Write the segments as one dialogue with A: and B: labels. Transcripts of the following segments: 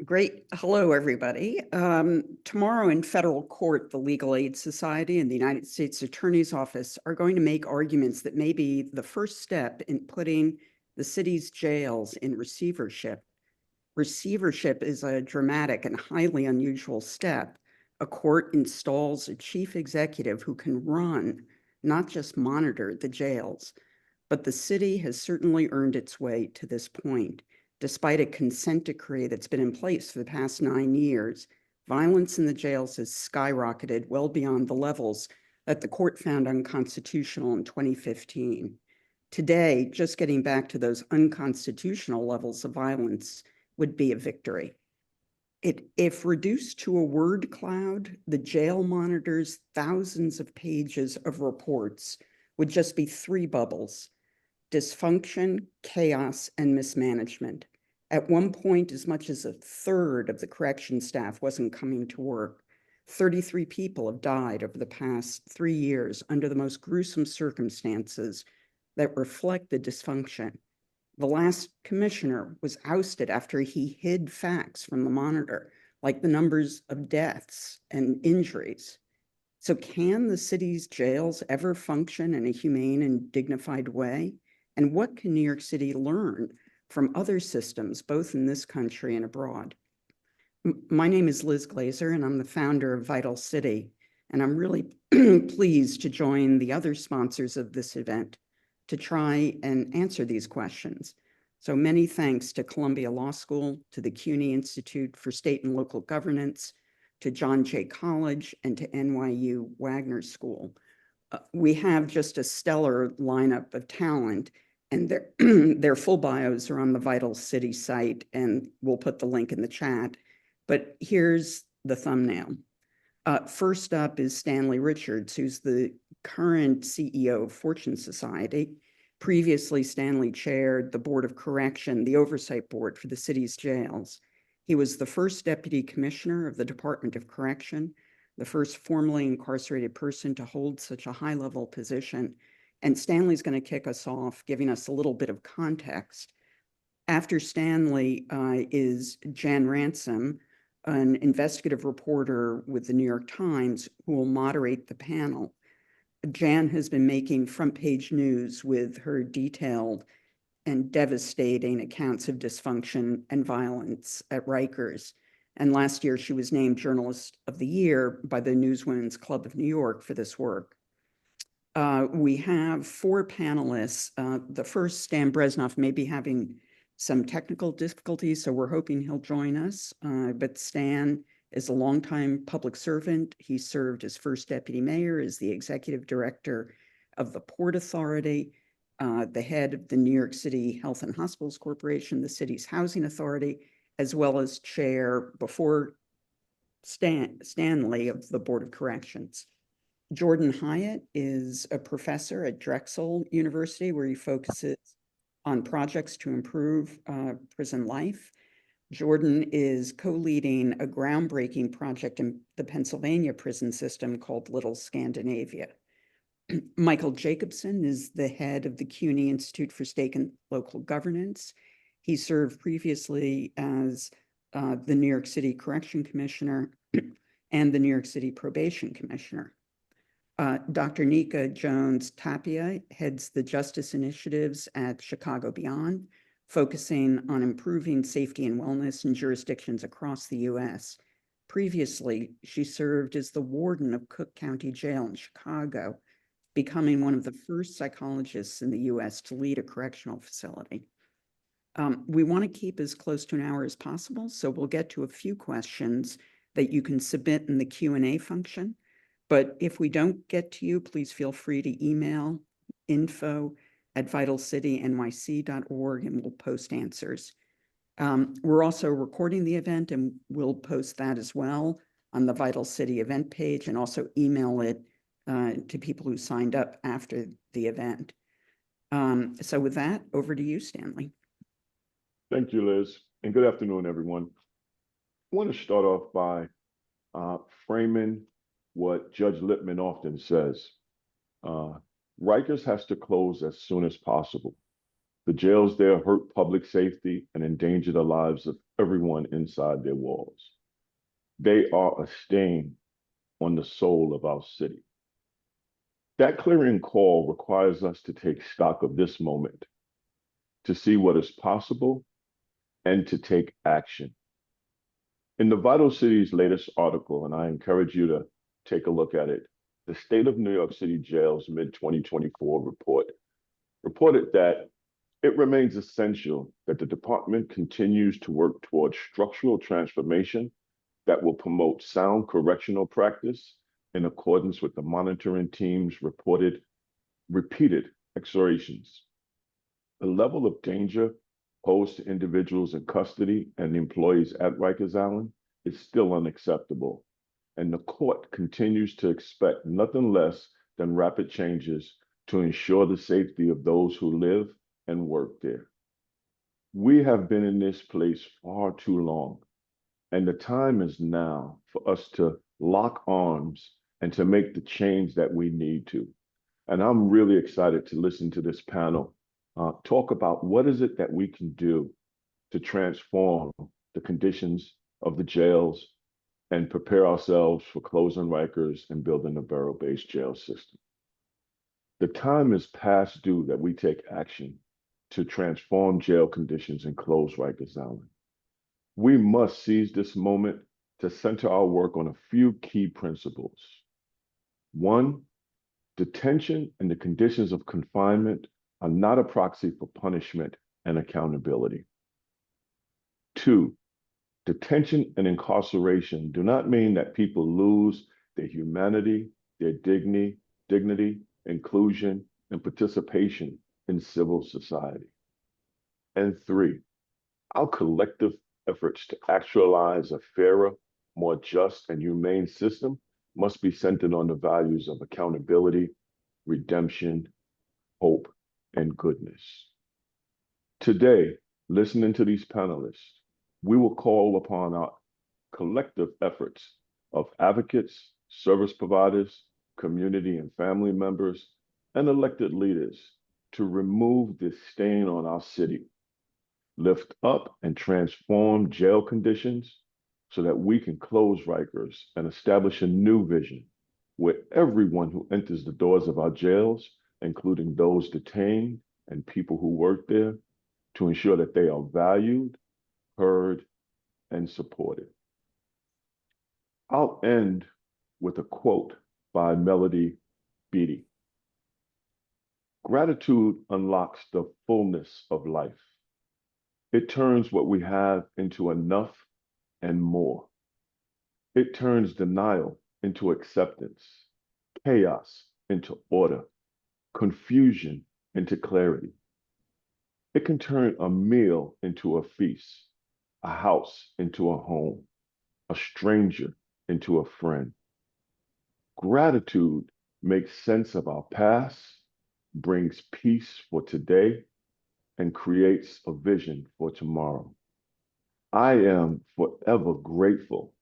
A: Great. Hello, everybody. Tomorrow in federal court, the Legal Aid Society and the United States Attorney's Office are going to make arguments that may be the first step in putting the city's jails in receivership. Receivership is a dramatic and highly unusual step. A court installs a chief executive who can run, not just monitor, the jails. But the city has certainly earned its way to this point. Despite a consent decree that's been in place for the past 9 years, violence in the jails has skyrocketed well beyond the levels that the court found unconstitutional in 2015. Today, just getting back to those unconstitutional levels of violence would be a victory. If reduced to a word cloud, the jail monitors thousands of pages of reports would just be 3 bubbles: dysfunction, chaos, and mismanagement. At one point, as much as a third of the correction staff wasn't coming to work. 33 people have died over the past 3 years under the most gruesome circumstances that reflect the dysfunction. The last commissioner was ousted after he hid facts from the monitor, like the numbers of deaths and injuries. So can the city's jails ever function in a humane and dignified way? And what can New York City learn from other systems, both in this country and abroad? My name is Liz Glazer, and I'm the founder of Vital City. And I'm really pleased to join the other sponsors of this event to try and answer these questions. So many thanks to Columbia Law School, to the CUNY Institute for State and Local Governance, to John Jay College, and to NYU Wagner School. We have just a stellar lineup of talent, and their full bios are on the Vital City site, and we'll put the link in the chat. But here's the thumbnail. First up is Stanley Richards, who's the current CEO of Fortune Society. Previously, Stanley chaired the Board of Correction, the oversight board for the city's jails. He was the first deputy commissioner of the Department of Correction, the first formerly incarcerated person to hold such a high-level position. And Stanley's going to kick us off, giving us a little bit of context. After Stanley is Jan Ransom, an investigative reporter with the New York Times, who will moderate the panel. Jan has been making front-page news with her detailed and devastating accounts of dysfunction and violence at Rikers. And last year, she was named Journalist of the Year by the Newswomen's Club of New York for this work. We have 4 panelists. The first, Stan Bresnoff, may be having some technical difficulties, so we're hoping he'll join us. But Stan is a longtime public servant. He served as first deputy mayor, as the executive director of the Port Authority, the head of the New York City Health and Hospitals Corporation, the city's housing authority, as well as chair before Stanley of the Board of Corrections. Jordan Hyatt is a professor at Drexel University, where he focuses on projects to improve prison life. Jordan is co-leading a groundbreaking project in the Pennsylvania prison system called Little Scandinavia. Michael Jacobson is the head of the CUNY Institute for State and Local Governance. He served previously as the New York City Correction Commissioner and the New York City Probation Commissioner. Dr. Nika Jones-Tapia heads the Justice Initiatives at Chicago Beyond, focusing on improving safety and wellness in jurisdictions across the U.S. Previously, she served as the warden of Cook County Jail in Chicago, becoming one of the first psychologists in the U.S. to lead a correctional facility. We want to keep as close to an hour as possible, so we'll get to a few questions that you can submit in the Q&A function. But if we don't get to you, please feel free to email info@vitalcitynyc.org, and we'll post answers. We're also recording the event, and we'll post that as well on the Vital City event page, and also email it to people who signed up after the event. So with that, over to you, Stanley.
B: Thank you, Liz, and good afternoon, everyone. I want to start off by framing what Judge Lippman often says. Rikers has to close as soon as possible. The jails there hurt public safety and endanger the lives of everyone inside their walls. They are a stain on the soul of our city. That clarion call requires us to take stock of this moment, to see what is possible, and to take action. In the Vital City's latest article, and I encourage you to take a look at it, the State of New York City Jails mid-2024 report reported that it remains essential that the department continues to work towards structural transformation that will promote sound correctional practice in accordance with the monitoring team's repeated exhortations. The level of danger posed to individuals in custody and employees at Rikers Island is still unacceptable, and the court continues to expect nothing less than rapid changes to ensure the safety of those who live and work there. We have been in this place far too long, and the time is now for us to lock arms and to make the change that we need to. And I'm really excited to listen to this panel talk about what is it that we can do to transform the conditions of the jails and prepare ourselves for closing Rikers and building a Burrow-based jail system. The time is past due that we take action to transform jail conditions and close Rikers Island. We must seize this moment to center our work on a few key principles. One, detention and the conditions of confinement are not a proxy for punishment and accountability. Two, detention and incarceration do not mean that people lose their humanity, their dignity, inclusion, and participation in civil society. And three, our collective efforts to actualize a fairer, more just, and humane system must be centered on the values of accountability, redemption, hope, and goodness. Today, listening to these panelists, we will call upon our collective efforts of advocates, service providers, community and family members, and elected leaders to remove this stain on our city, lift up and transform jail conditions so that we can close Rikers and establish a new vision where everyone who enters the doors of our jails, including those detained and people who work there, to ensure that they are valued, heard, and supported. I'll end with a quote by Melody Beattie. Gratitude unlocks the fullness of life. It turns what we have into enough and more. It turns denial into acceptance, chaos into order, confusion into clarity. It can turn a meal into a feast, a house into a home, a stranger into a friend. Gratitude makes sense of our past, brings peace for today, and creates a vision for tomorrow. I am forever grateful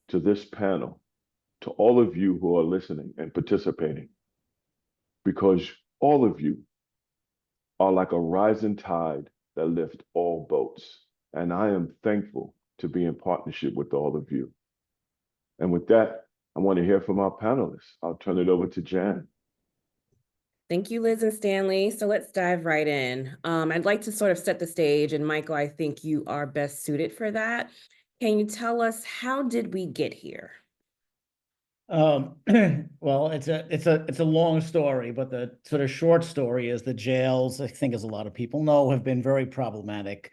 B: to this panel, to all of you who are listening and participating, because all of you are like a rising tide that lift all boats. And I am thankful to be in partnership with all of you. And with that, I want to hear from our panelists. I'll turn it over to Jan.
C: Thank you, Liz and Stanley. So let's dive right in. I'd like to sort of set the stage, and Michael, I think you are best suited for that. Can you tell us, how did we get here?
D: Well, it's a long story, but the sort of short story is the jails, I think, as a lot of people know, have been very problematic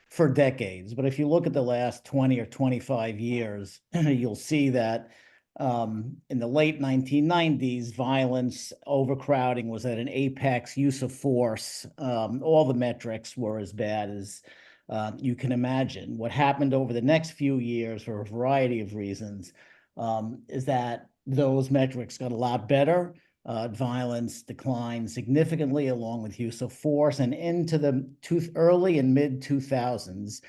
D: for decades. But if you look at the last 20 or 25 years, you'll see that in the late 1990s, violence, overcrowding was at an apex, use of force. All the metrics were as bad as you can imagine. What happened over the next few years, for a variety of reasons, is that those metrics got a lot better. Violence declined significantly along with use of force, and into the early and mid 2000s,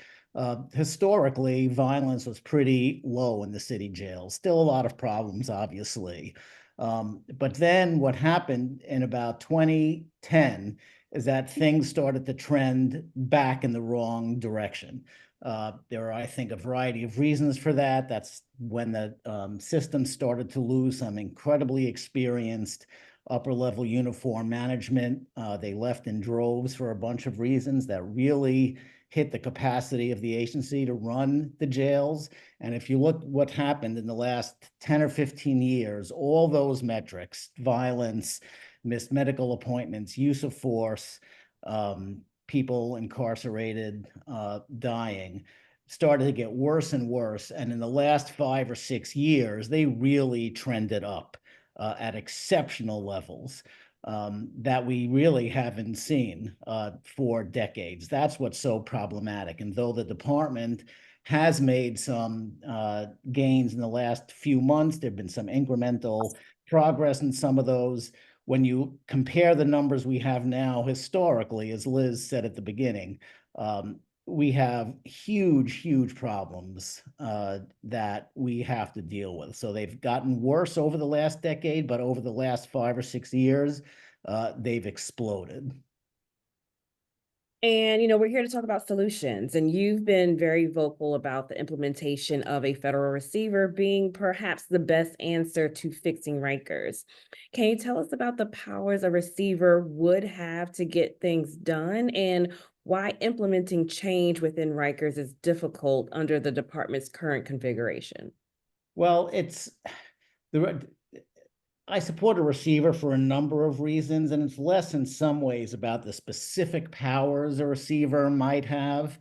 D: historically, violence was pretty low in the city jails. Still a lot of problems, obviously. But then what happened in about 2010 is that things started to trend back in the wrong direction. There are, I think, a variety of reasons for that. That's when the system started to lose some incredibly experienced upper-level uniform management. They left in droves for a bunch of reasons that really hit the capacity of the agency to run the jails. And if you look what happened in the last 10 or 15 years, all those metrics, violence, missed medical appointments, use of force, people incarcerated, dying, started to get worse and worse. And in the last 5 or 6 years, they really trended up at exceptional levels that we really haven't seen for decades. That's what's so problematic. And though the department has made some gains in the last few months, there have been some incremental progress in some of those. When you compare the numbers we have now historically, as Liz said at the beginning, we have huge problems that we have to deal with. So they've gotten worse over the last decade, but over the last 5 or 6 years, they've exploded.
C: And, you know, we're here to talk about solutions, and you've been very vocal about the implementation of a federal receiver being perhaps the best answer to fixing Rikers. Can you tell us about the powers a receiver would have to get things done and why implementing change within Rikers is difficult under the department's current configuration?
D: Well, I support a receiver for a number of reasons, and it's less in some ways about the specific powers a receiver might have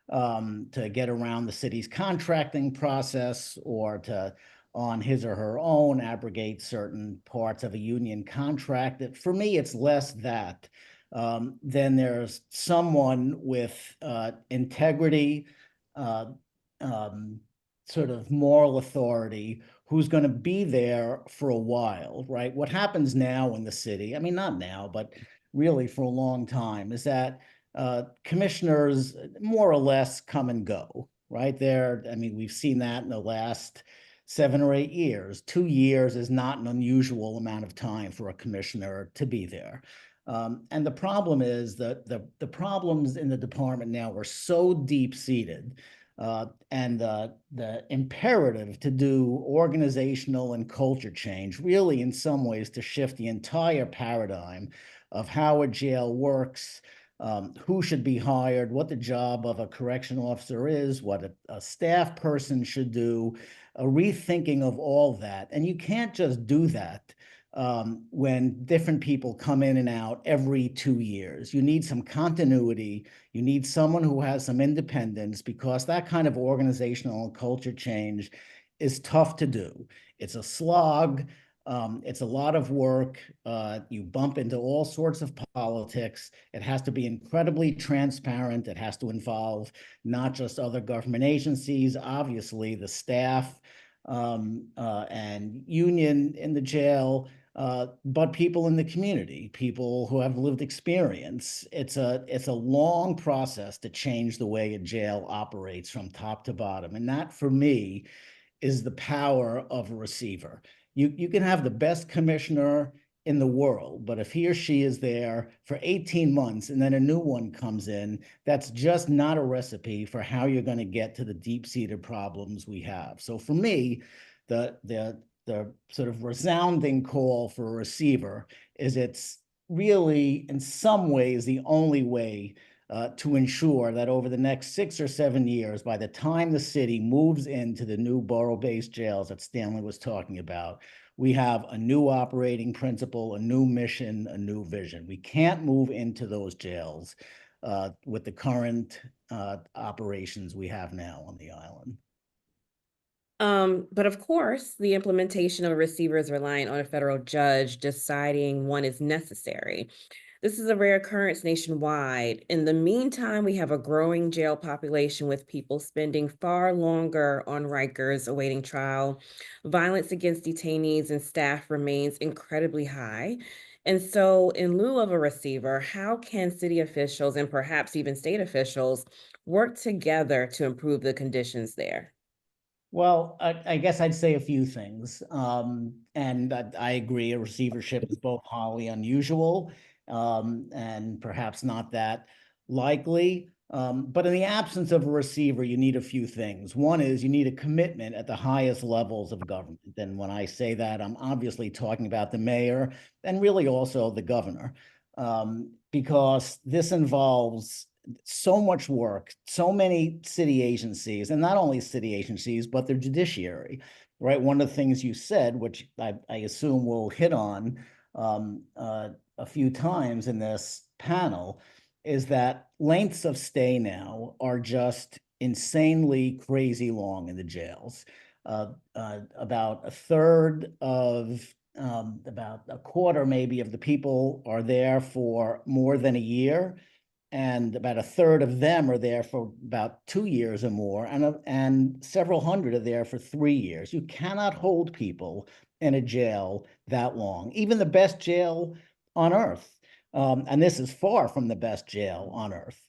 D: to get around the city's contracting process or to, on his or her own, abrogate certain parts of a union contract. For me, it's less that. Then there's someone with integrity, sort of moral authority, who's going to be there for a while, right? What happens now in the city, I mean, not now, but really for a long time, is that commissioners more or less come and go, right? I mean, we've seen that in the last 7 or 8 years. 2 years is not an unusual amount of time for a commissioner to be there. And the problem is that the problems in the department now are so deep-seated, and the imperative to do organizational and culture change, really in some ways to shift the entire paradigm of how a jail works, who should be hired, what the job of a correctional officer is, what a staff person should do, a rethinking of all that. And you can't just do that when different people come in and out every 2 years. You need some continuity. You need someone who has some independence, because that kind of organizational and culture change is tough to do. It's a slog. It's a lot of work. You bump into all sorts of politics. It has to be incredibly transparent. It has to involve not just other government agencies, obviously the staff and union in the jail, but people in the community, people who have lived experience. It's a long process to change the way a jail operates from top to bottom. And that, for me, is the power of a receiver. You can have the best commissioner in the world, but if he or she is there for 18 months and then a new one comes in, that's just not a recipe for how you're going to get to the deep-seated problems we have. So for me, the sort of resounding call for a receiver is it's really, in some ways, the only way to ensure that over the next 6 or 7 years, by the time the city moves into the new borough-based jails that Stanley was talking about, we have a new operating principle, a new mission, a new vision. We can't move into those jails with the current operations we have now on the island.
C: But of course, the implementation of a receiver is reliant on a federal judge deciding one is necessary. This is a rare occurrence nationwide. In the meantime, we have a growing jail population with people spending far longer on Rikers awaiting trial. Violence against detainees and staff remains incredibly high. And so, in lieu of a receiver, how can city officials and perhaps even state officials work together to improve the conditions there?
D: Well, I guess I'd say a few things. And I agree, a receivership is both highly unusual and perhaps not that likely. But in the absence of a receiver, you need a few things. One is you need a commitment at the highest levels of government. And when I say that, I'm obviously talking about the mayor and really also the governor, because this involves so much work, so many city agencies, and not only city agencies, but their judiciary, right? One of the things you said, which I assume we'll hit on a few times in this panel, is that lengths of stay now are just insanely crazy long in the jails. About a third of about a quarter maybe of the people are there for more than a year, and about a third of them are there for about 2 years or more, and several hundred are there for 3 years. You cannot hold people in a jail that long, even the best jail on earth. And this is far from the best jail on earth.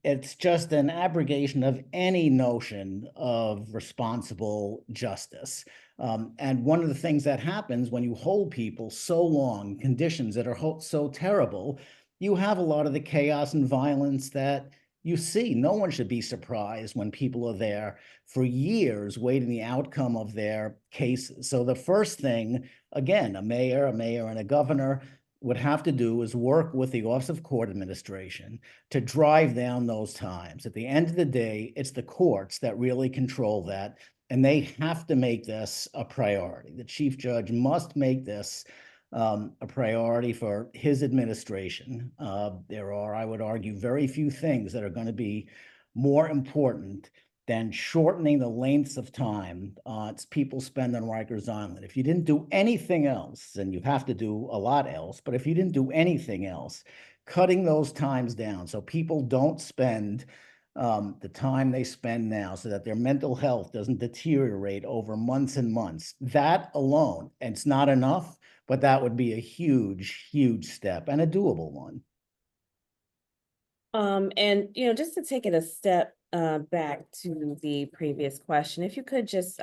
D: It's just an abrogation of any notion of responsible justice. And one of the things that happens when you hold people so long, conditions that are so terrible, you have a lot of the chaos and violence that you see. No one should be surprised when people are there for years waiting the outcome of their cases. So the first thing, again, a mayor and a governor would have to do is work with the Office of Court Administration to drive down those times. At the end of the day, it's the courts that really control that, and they have to make this a priority. The chief judge must make this a priority for his administration. There are, I would argue, very few things that are going to be more important than shortening the lengths of time people spend on Rikers Island. If you didn't do anything else, and you have to do a lot else, but if you didn't do anything else, cutting those times down so people don't spend the time they spend now, so that their mental health doesn't deteriorate over months and months, that alone, and it's not enough, but that would be a huge, huge step and a doable one.
C: And just to take it a step back to the previous question, if you could just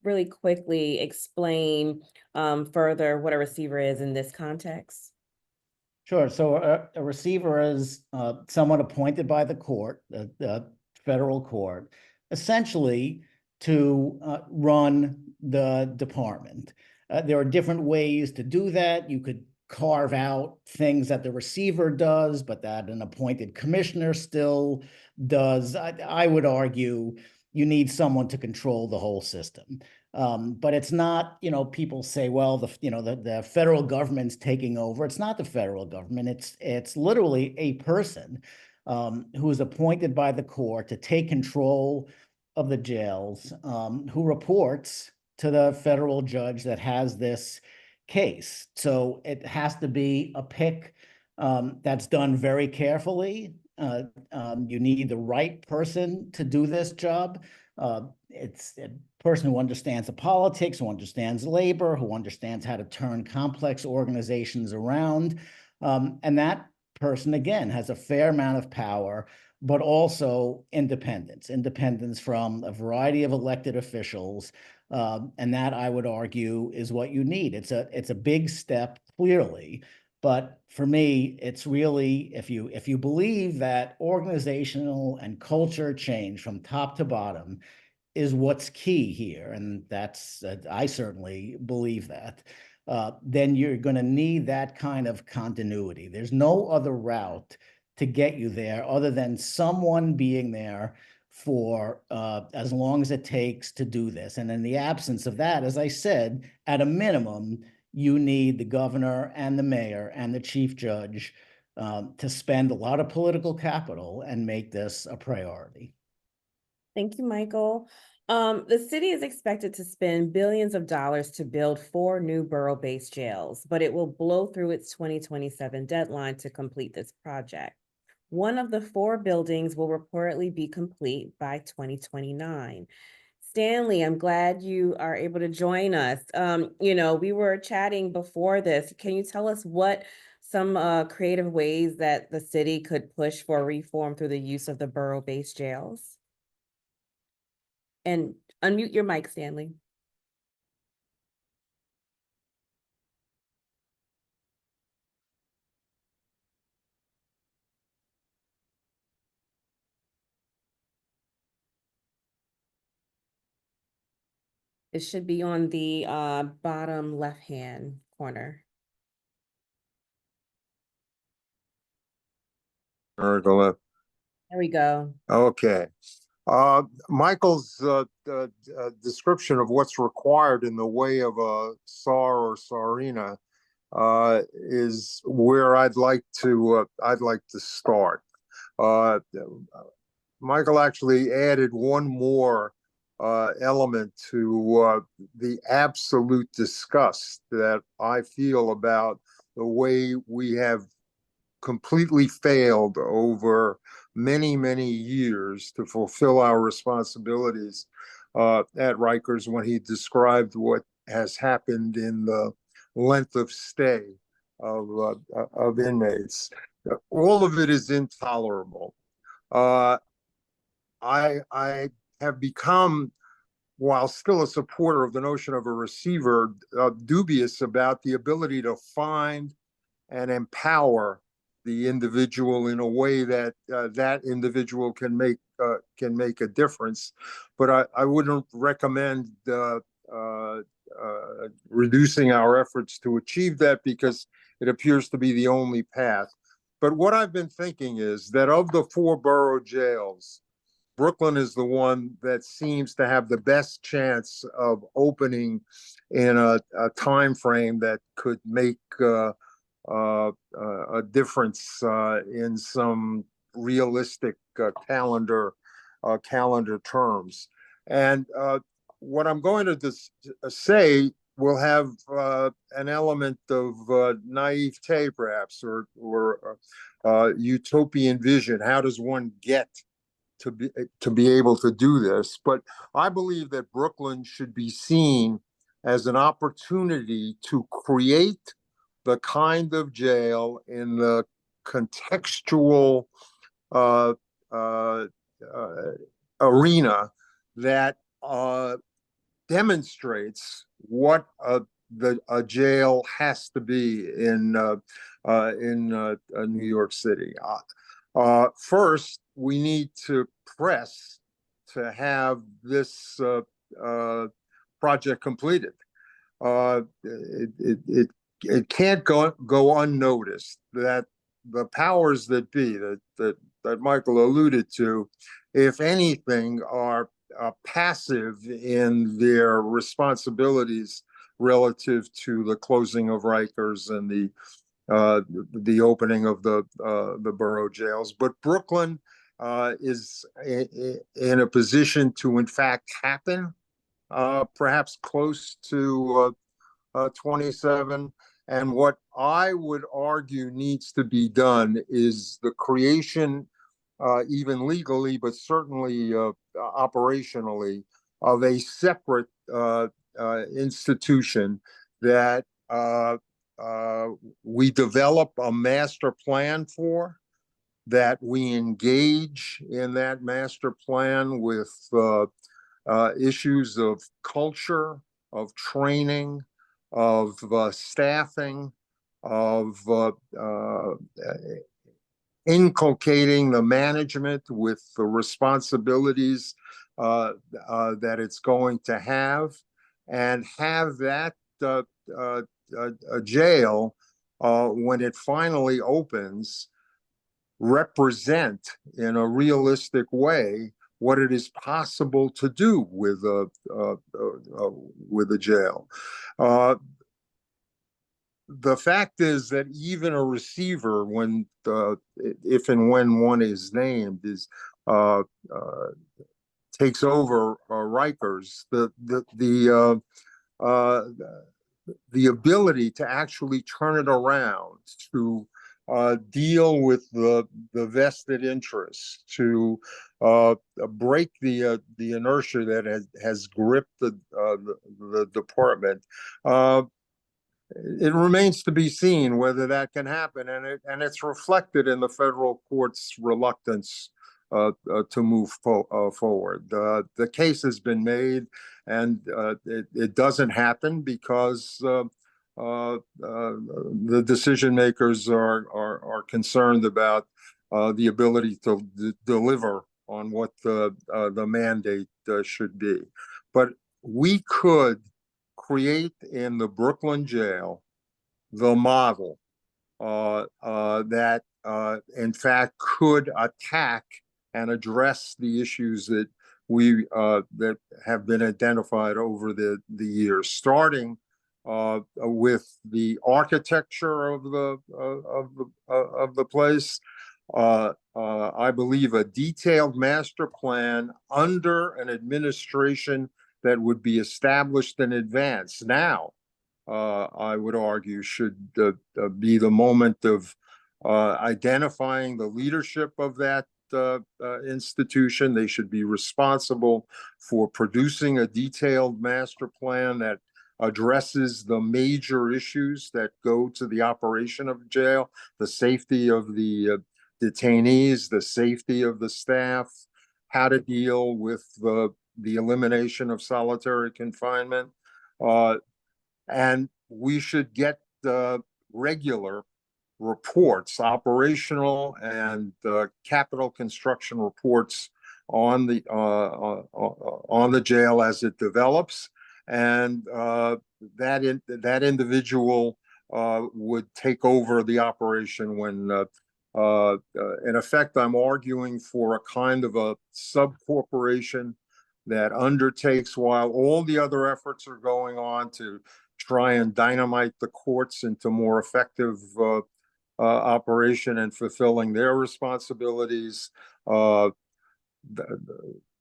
C: really quickly explain further what a receiver is in this context.
D: Sure. So a receiver is someone appointed by the court, the federal court, essentially to run the department. There are different ways to do that. You could carve out things that the receiver does, but that an appointed commissioner still does. I would argue you need someone to control the whole system. But it's not, people say, well, the federal government's taking over. It's not the federal government. It's literally a person who is appointed by the court to take control of the jails, who reports to the federal judge that has this case. So it has to be a pick that's done very carefully. You need the right person to do this job. It's a person who understands the politics, who understands labor, who understands how to turn complex organizations around. And that person, again, has a fair amount of power, but also independence from a variety of elected officials. And that, I would argue, is what you need. It's a big step, clearly. But for me, it's really, if you believe that organizational and culture change from top to bottom is what's key here, and that's, I certainly believe that, then you're going to need that kind of continuity. There's no other route to get you there other than someone being there for as long as it takes to do this. And in the absence of that, as I said, at a minimum, you need the governor and the mayor and the chief judge to spend a lot of political capital and make this a priority.
C: Thank you, Michael. The city is expected to spend billions of dollars to build 4 new borough-based jails, but it will blow through its 2027 deadline to complete this project. One of the 4 buildings will reportedly be complete by 2029. Stanley, I'm glad you are able to join us. We were chatting before this. Can you tell us what some creative ways that the city could push for reform through the use of the borough-based jails? And Unmute your mic, Stanley. It should be on the bottom left-hand corner.
E: There
C: There we go.
E: Okay. Michael's description of what's required in the way of a SAR or SARINA is where I'd like to start. Michael actually added one more element to the absolute disgust that I feel about the way we have completely failed over many, many years to fulfill our responsibilities at Rikers when he described what has happened in the length of stay of inmates. All of it is intolerable. I have become, while still a supporter of the notion of a receiver, dubious about the ability to find and empower the individual in a way that that individual can make a difference. But I wouldn't recommend reducing our efforts to achieve that, because it appears to be the only path. But what I've been thinking is that of the 4 borough jails, Brooklyn is the one that seems to have the best chance of opening in a time frame that could make a difference in some realistic calendar terms. And what I'm going to say will have an element of naivete, perhaps, or utopian vision. How does one get to be able to do this? But I believe that Brooklyn should be seen as an opportunity to create the kind of jail in the contextual arena that demonstrates what a jail has to be in New York City. First, we need to press to have this project completed. It can't go unnoticed that the powers that be that Michael alluded to, if anything, are passive in their responsibilities relative to the closing of Rikers and the opening of the borough jails. But Brooklyn is in a position to, in fact, happen, perhaps close to 27. And what I would argue needs to be done is the creation, even legally, but certainly operationally, of a separate institution that we develop a master plan for, that we engage in that master plan with issues of culture, of training, of staffing, of inculcating the management with the responsibilities that it's going to have, and have that jail, when it finally opens, represent in a realistic way what it is possible to do with a jail. The fact is that even a receiver, when if and when one is named, takes over Rikers, the ability to actually turn it around, to deal with the vested interests, to break the inertia that has gripped the department. It remains to be seen whether that can happen, and it's reflected in the federal court's reluctance to move forward. The case has been made, and it doesn't happen because the decision makers are concerned about the ability to deliver on what the mandate should be. But we could create in the Brooklyn jail the model that in fact could attack and address the issues that that have been identified over the years, starting with the architecture of the place. I believe a detailed master plan under an administration that would be established in advance now, I would argue, should be the moment of identifying the leadership of that institution. They should be responsible for producing a detailed master plan that addresses the major issues that go to the operation of jail, the safety of the detainees, the safety of the staff, how to deal with the elimination of solitary confinement. And we should get regular reports, operational and capital construction reports on the jail as it develops, and that individual would take over the operation when, in effect, I'm arguing for a kind of a sub-corporation that undertakes, while all the other efforts are going on to try and dynamite the courts into more effective operation and fulfilling their responsibilities.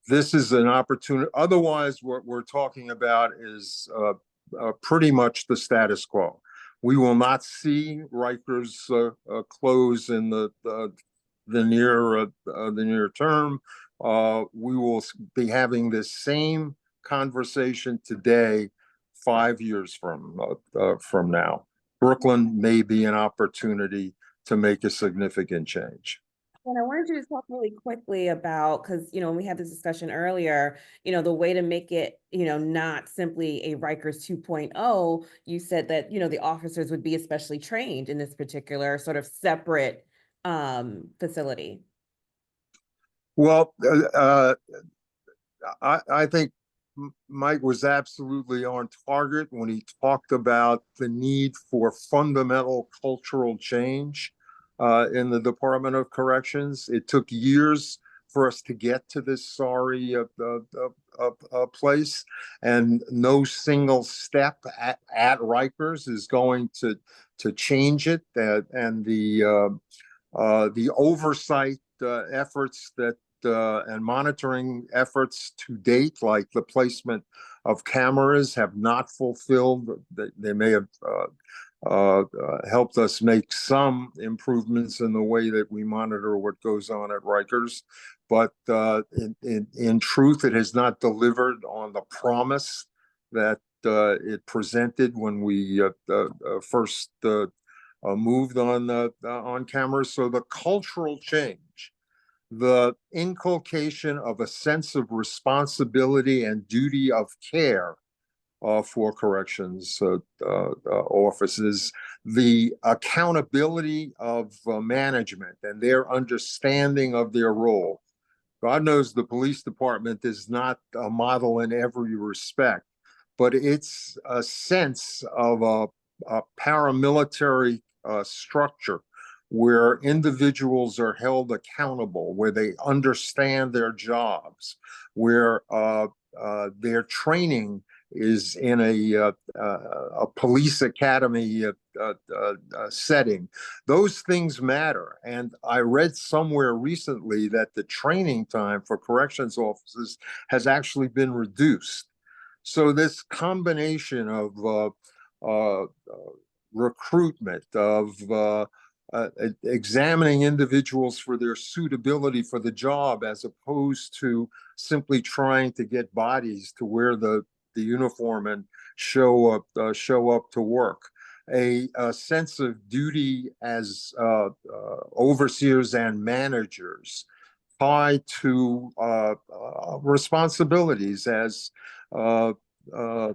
E: This is an opportunity. Otherwise, what we're talking about is pretty much the status quo. We will not see Rikers close in the near term. We will be having this same conversation today, 5 years from now. Brooklyn may be an opportunity to make a significant change.
C: And I wanted you to talk really quickly about, because, when we had this discussion earlier, the way to make it, not simply a Rikers 2.0, you said that, the officers would be especially trained in this particular sort of separate facility.
E: Well, I think Mike was absolutely on target when he talked about the need for fundamental cultural change in the Department of Corrections. It took years for us to get to this sorry place, and no single step at Rikers is going to change it. And the oversight efforts that and monitoring efforts to date, like the placement of cameras, have not fulfilled. They may have helped us make some improvements in the way that we monitor what goes on at Rikers, but in truth, it has not delivered on the promise that it presented when we first moved on cameras. So the cultural change, the inculcation of a sense of responsibility and duty of care for corrections offices, the accountability of management and their understanding of their role. God knows the police department is not a model in every respect, but it's a sense of a paramilitary structure where individuals are held accountable, where they understand their jobs, where their training is in a police academy setting. Those things matter. And I read somewhere recently that the training time for corrections officers has actually been reduced. So this combination of recruitment, of examining individuals for their suitability for the job, as opposed to simply trying to get bodies to wear the uniform and show up to work. A sense of duty as overseers and managers, tied to responsibilities as uh, uh,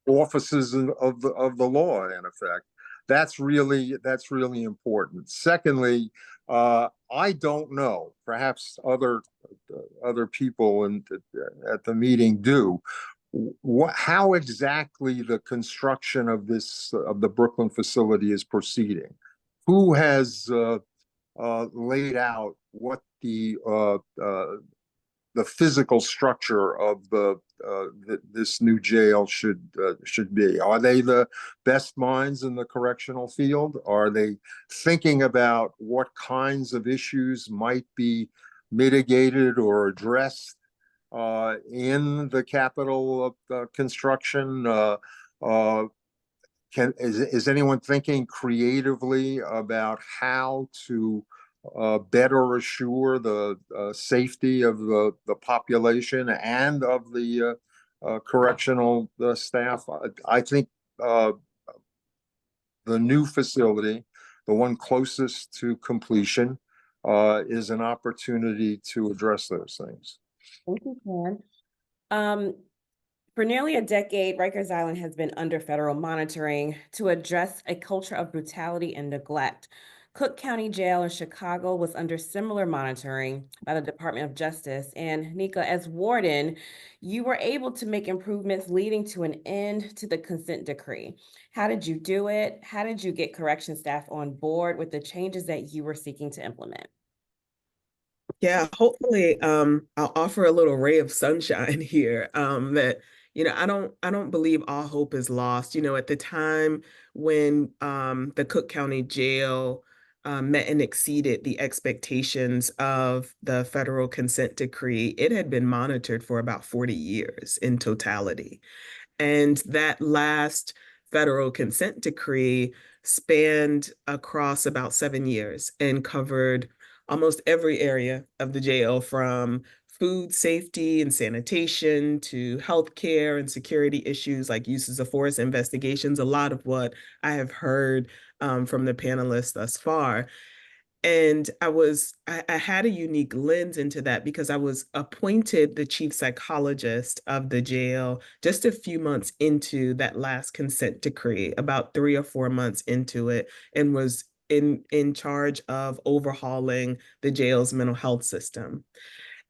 E: offices of the law, in effect. That's really important. Secondly, I don't know. Perhaps other people at the meeting do. How exactly the construction of the Brooklyn facility is proceeding? Who has laid out what the physical structure of this new jail should be? Are they the best minds in the correctional field? Are they thinking about what kinds of issues might be mitigated or addressed in the capital construction? Is anyone thinking creatively about how to better assure the safety of the population and of the correctional staff? I think the new facility, the one closest to completion, is an opportunity to address those things.
C: Thank you, Ken. For nearly a decade, Rikers Island has been under federal monitoring to address a culture of brutality and neglect. Cook County Jail in Chicago was under similar monitoring by the Department of Justice. And Nika, as warden, you were able to make improvements leading to an end to the consent decree. How did you do it? How did you get correction staff on board with the changes that you were seeking to implement?
F: Yeah, hopefully I'll offer a little ray of sunshine here, that I don't believe all hope is lost. At the time when the Cook County Jail met and exceeded the expectations of the federal consent decree, it had been monitored for about 40 years in totality. And that last federal consent decree spanned across about 7 years and covered almost every area of the jail, from food safety and sanitation to healthcare and security issues like uses of force investigations, a lot of what I have heard from the panelists thus far. And I had a unique lens into that because I was appointed the chief psychologist of the jail just a few months into that last consent decree, about 3 or 4 months into it, and was in charge of overhauling the jail's mental health system.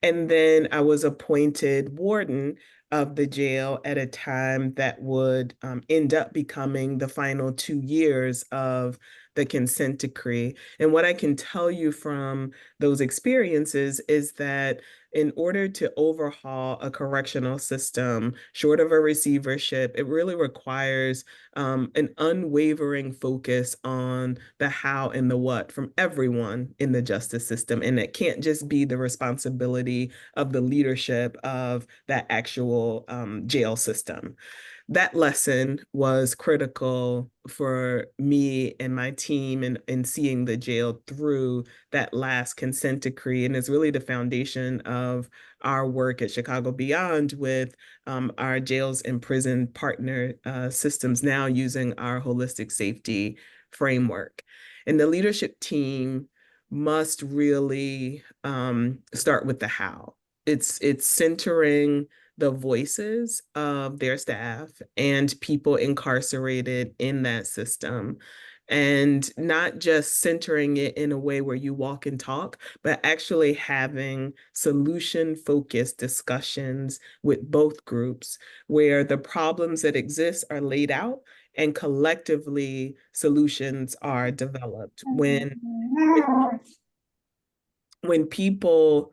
F: And then I was appointed warden of the jail at a time that would end up becoming the final 2 years of the consent decree. And what I can tell you from those experiences is that in order to overhaul a correctional system, short of a receivership, it really requires an unwavering focus on the how and the what from everyone in the justice system. And it can't just be the responsibility of the leadership of that actual jail system. That lesson was critical for me and my team in seeing the jail through that last consent decree, and is really the foundation of our work at Chicago Beyond with our jails and prison partner systems now using our holistic safety framework. And the leadership team must really start with the how. It's centering the voices of their staff and people incarcerated in that system, and not just centering it in a way where you walk and talk, but actually having solution-focused discussions with both groups where the problems that exist are laid out and collectively solutions are developed. When people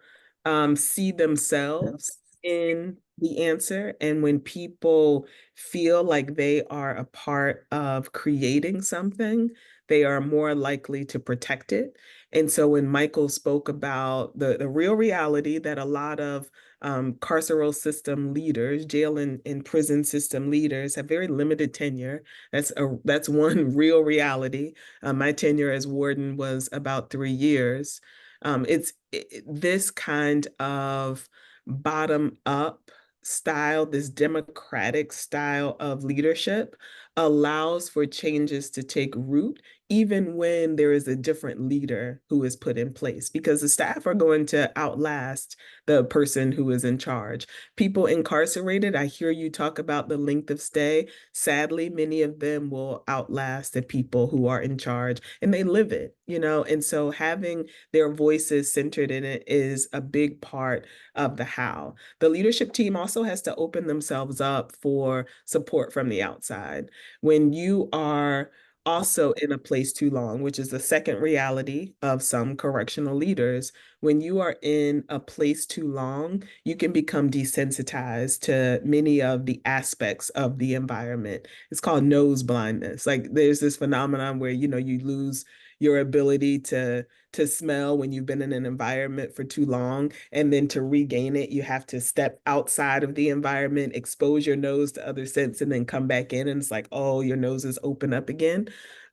F: see themselves in the answer, and when people feel like they are a part of creating something, they are more likely to protect it. And so when Michael spoke about the real reality that a lot of carceral system leaders, jail and prison system leaders, have very limited tenure. That's one real reality. My tenure as warden was about 3 years. This kind of bottom up style, this democratic style of leadership allows for changes to take root even when there is a different leader who is put in place, because the staff are going to outlast the person who is in charge. People incarcerated, I hear you talk about the length of stay. Sadly, many of them will outlast the people who are in charge, and they live it, and so having their voices centered in it is a big part of the how. The leadership team also has to open themselves up for support from the outside. When you are also in a place too long, which is the second reality of some correctional leaders, when you are in a place too long, you can become desensitized to many of the aspects of the environment. It's called nose blindness. Like there's this phenomenon where, you lose your ability to smell when you've been in an environment for too long, and then to regain it, you have to step outside of the environment, expose your nose to other scents, and then come back in, and it's like, oh, your nose is open up again.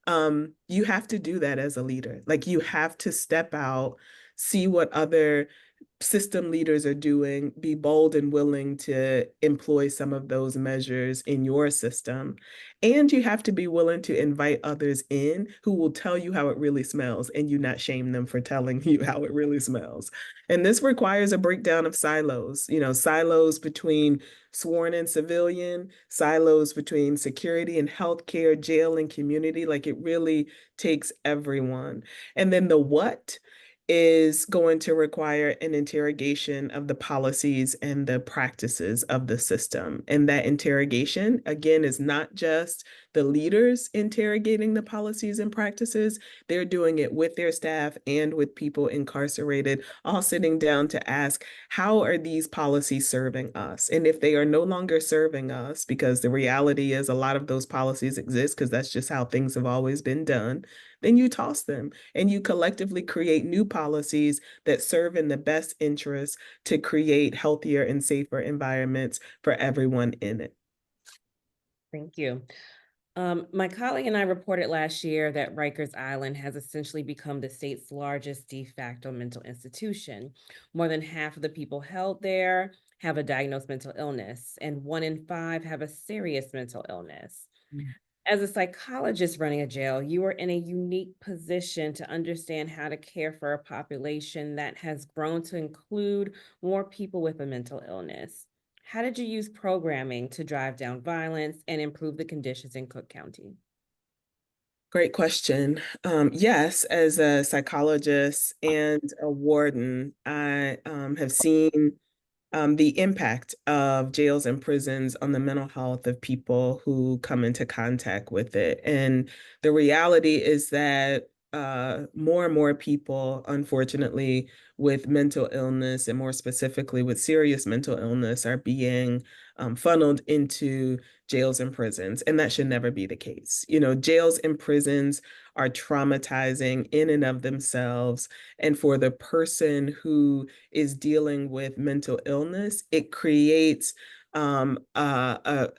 F: You have to do that as a leader. Like you have to step out, see what other system leaders are doing, be bold and willing to employ some of those measures in your system. And you have to be willing to invite others in who will tell you how it really smells, and you not shame them for telling you how it really smells. And this requires a breakdown of silos, silos between sworn and civilian, silos between security and healthcare, jail and community. Like it really takes everyone. And then the what is going to require an interrogation of the policies and the practices of the system. And that interrogation, again, is not just the leaders interrogating the policies and practices. They're doing it with their staff and with people incarcerated, all sitting down to ask, how are these policies serving us? And if they are no longer serving us, because the reality is a lot of those policies exist because that's just how things have always been done, then you toss them and you collectively create new policies that serve in the best interest to create healthier and safer environments for everyone in it.
C: Thank you. My colleague and I reported last year that Rikers Island has essentially become the state's largest de facto mental institution. More than half of the people held there have a diagnosed mental illness, and 1 in 5 have a serious mental illness. As a psychologist running a jail, you are in a unique position to understand how to care for a population that has grown to include more people with a mental illness. How did you use programming to drive down violence and improve the conditions in Cook County?
F: Great question. Yes, as a psychologist and a warden, I have seen the impact of jails and prisons on the mental health of people who come into contact with it. And the reality is that more and more people, unfortunately, with mental illness, and more specifically with serious mental illness, are being funneled into jails and prisons. And that should never be the case. Jails and prisons are traumatizing in and of themselves. And for the person who is dealing with mental illness, it creates a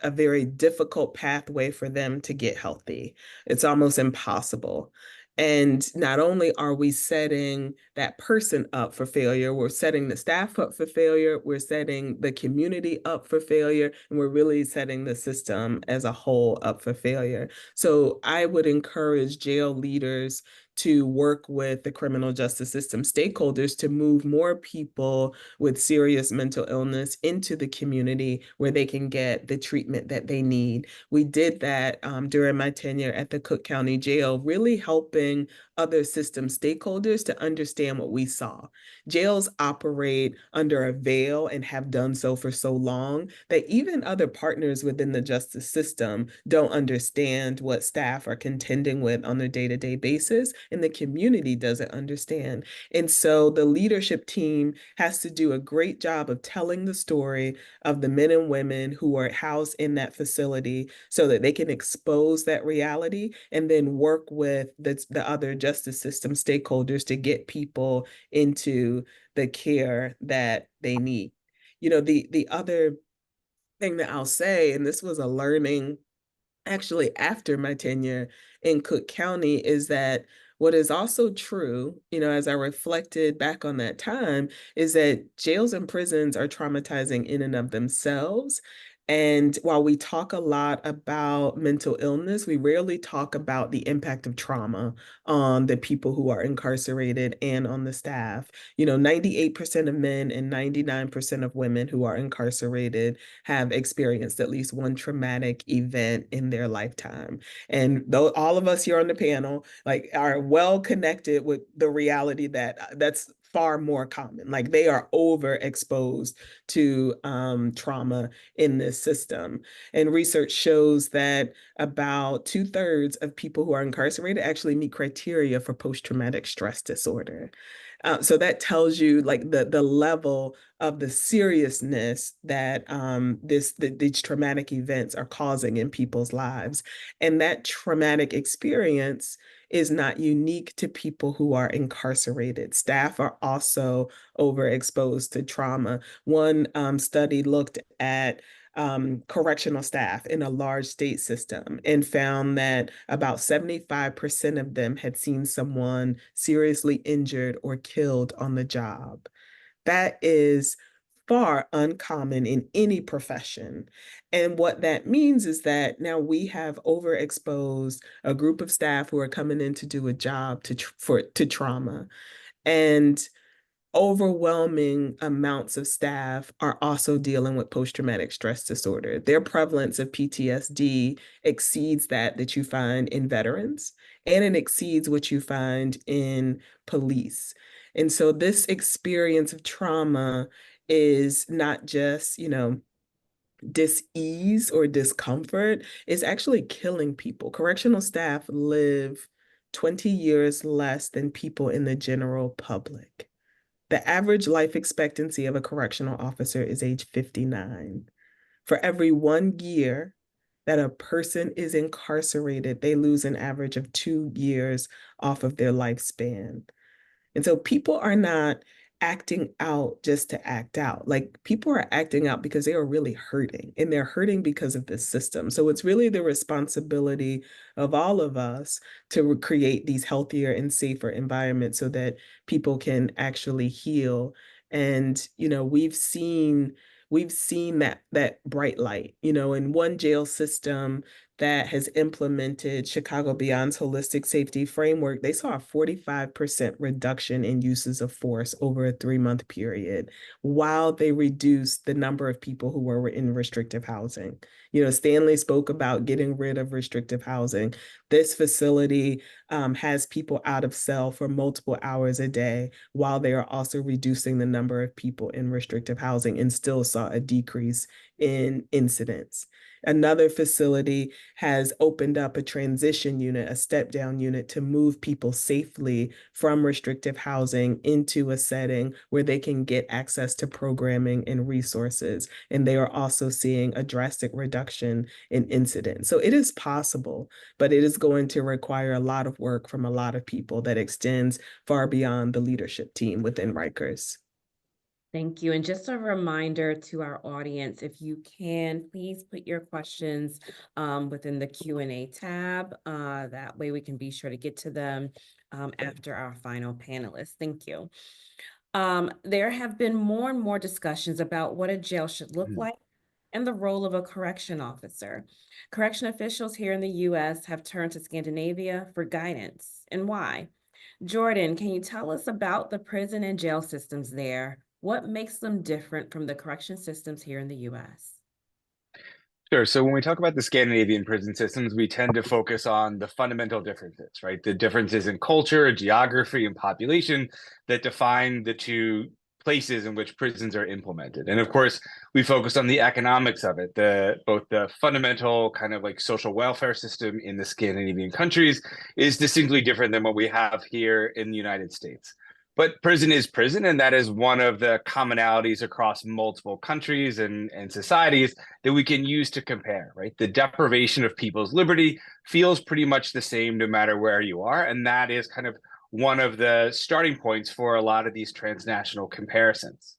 F: very difficult pathway for them to get healthy. It's almost impossible. And not only are we setting that person up for failure, we're setting the staff up for failure, we're setting the community up for failure, and we're really setting the system as a whole up for failure. So I would encourage jail leaders to work with the criminal justice system stakeholders to move more people with serious mental illness into the community where they can get the treatment that they need. We did that during my tenure at the Cook County Jail, really helping other system stakeholders to understand what we saw. Jails operate under a veil and have done so for so long that even other partners within the justice system don't understand what staff are contending with on a day-to-day basis, and the community doesn't understand. And so the leadership team has to do a great job of telling the story of the men and women who are housed in that facility so that they can expose that reality and then work with the other justice system stakeholders to get people into the care that they need. The other thing that I'll say, and this was a learning actually after my tenure in Cook County, is that what is also true, as I reflected back on that time, is that jails and prisons are traumatizing in and of themselves. And while we talk a lot about mental illness, we rarely talk about the impact of trauma on the people who are incarcerated and on the staff. 98% of men and 99% of women who are incarcerated have experienced at least one traumatic event in their lifetime. And though all of us here on the panel are well connected with the reality that that's far more common. Like they are overexposed to trauma in this system. And research shows that about 2/3 of people who are incarcerated actually meet criteria for post-traumatic stress disorder. So that tells you like the level of the seriousness that these traumatic events are causing in people's lives. And that traumatic experience is not unique to people who are incarcerated. Staff are also overexposed to trauma. One study looked at correctional staff in a large state system and found that about 75% of them had seen someone seriously injured or killed on the job. That is far uncommon in any profession. And what that means is that now we have overexposed a group of staff who are coming in to do a job to trauma. And overwhelming amounts of staff are also dealing with post-traumatic stress disorder. Their prevalence of PTSD exceeds that you find in veterans, and it exceeds what you find in police. And so this experience of trauma is not just, dis-ease or discomfort, it's actually killing people. Correctional staff live 20 years less than people in the general public. The average life expectancy of a correctional officer is age 59. For every 1 year that a person is incarcerated, they lose an average of 2 years off of their lifespan. And so people are not acting out just to act out. Like people are acting out because they are really hurting, and they're hurting because of this system. So it's really the responsibility of all of us to create these healthier and safer environments so that people can actually heal. And, we've seen that bright light, in one jail system that has implemented Chicago Beyond's holistic safety framework, they saw a 45% reduction in uses of force over a 3-month period, while they reduced the number of people who were in restrictive housing. Stanley spoke about getting rid of restrictive housing. This facility has people out of cell for multiple hours a day, while they are also reducing the number of people in restrictive housing, and still saw a decrease in incidents. Another facility has opened up a transition unit, a step-down unit, to move people safely from restrictive housing into a setting where they can get access to programming and resources. And they are also seeing a drastic reduction in incidents. So it is possible, but it is going to require a lot of work from a lot of people that extends far beyond the leadership team within Rikers.
C: Thank you. And just a reminder to our audience, if you can, please put your questions within the Q&A tab. That way we can be sure to get to them after our final panelists. Thank you. There have been more and more discussions about what a jail should look like and the role of a correction officer. Correction officials here in the U.S. have turned to Scandinavia for guidance. And why? Jordan, can you tell us about the prison and jail systems there? What makes them different from the correction systems here in the U.S.?
G: Sure. So when we talk about the Scandinavian prison systems, we tend to focus on the fundamental differences, right? The differences in culture, geography, and population that define the two places in which prisons are implemented. And of course, we focus on the economics of it, both the fundamental kind of like social welfare system in the Scandinavian countries is distinctly different than what we have here in the United States. But prison is prison, and that is one of the commonalities across multiple countries and societies that we can use to compare, right? The deprivation of people's liberty feels pretty much the same no matter where you are, and that is kind of one of the starting points for a lot of these transnational comparisons.